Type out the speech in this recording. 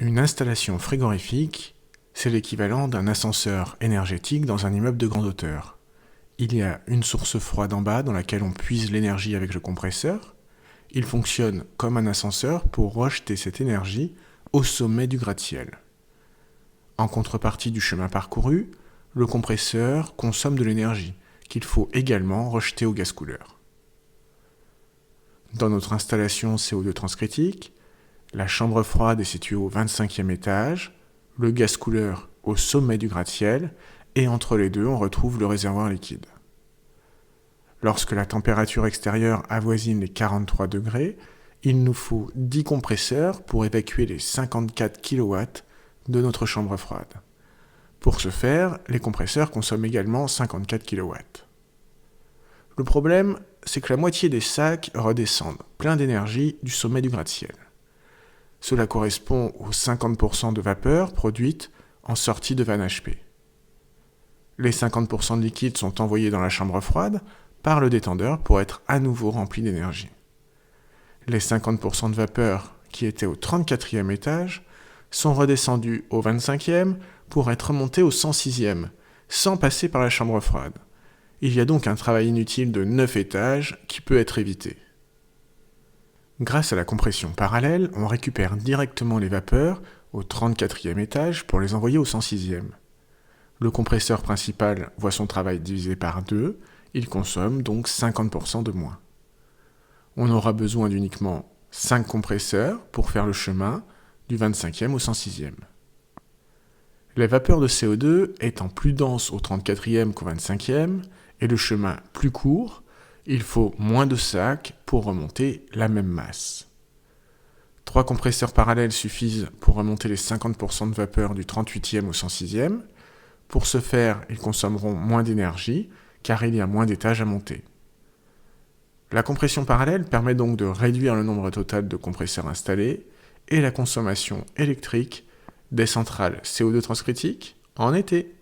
Une installation frigorifique, c'est l'équivalent d'un ascenseur énergétique dans un immeuble de grande hauteur. Il y a une source froide en bas dans laquelle on puise l'énergie avec le compresseur. Il fonctionne comme un ascenseur pour rejeter cette énergie au sommet du gratte-ciel. En contrepartie du chemin parcouru, le compresseur consomme de l'énergie qu'il faut également rejeter au gaz couleur. Dans notre installation CO2 transcritique, la chambre froide est située au 25e étage, le gaz couleur au sommet du gratte-ciel, et entre les deux, on retrouve le réservoir liquide. Lorsque la température extérieure avoisine les 43 degrés, il nous faut 10 compresseurs pour évacuer les 54 kW de notre chambre froide. Pour ce faire, les compresseurs consomment également 54 kW. Le problème, c'est que la moitié des sacs redescendent pleins d'énergie du sommet du gratte-ciel. Cela correspond aux 50% de vapeur produite en sortie de vanne HP. Les 50% de liquide sont envoyés dans la chambre froide par le détendeur pour être à nouveau remplis d'énergie. Les 50% de vapeur qui étaient au 34e étage sont redescendus au 25e pour être remontés au 106e, sans passer par la chambre froide. Il y a donc un travail inutile de 9 étages qui peut être évité. Grâce à la compression parallèle, on récupère directement les vapeurs au 34e étage pour les envoyer au 106e. Le compresseur principal voit son travail divisé par 2, il consomme donc 50% de moins. On aura besoin d'uniquement 5 compresseurs pour faire le chemin du 25e au 106e. Les vapeurs de CO2 étant plus denses au 34e qu'au 25e et le chemin plus court, il faut moins de sacs pour remonter la même masse. 3 compresseurs parallèles suffisent pour remonter les 50% de vapeur du 38e au 106e. Pour ce faire, ils consommeront moins d'énergie car il y a moins d'étages à monter. La compression parallèle permet donc de réduire le nombre total de compresseurs installés et la consommation électrique des centrales CO2 transcritiques en été.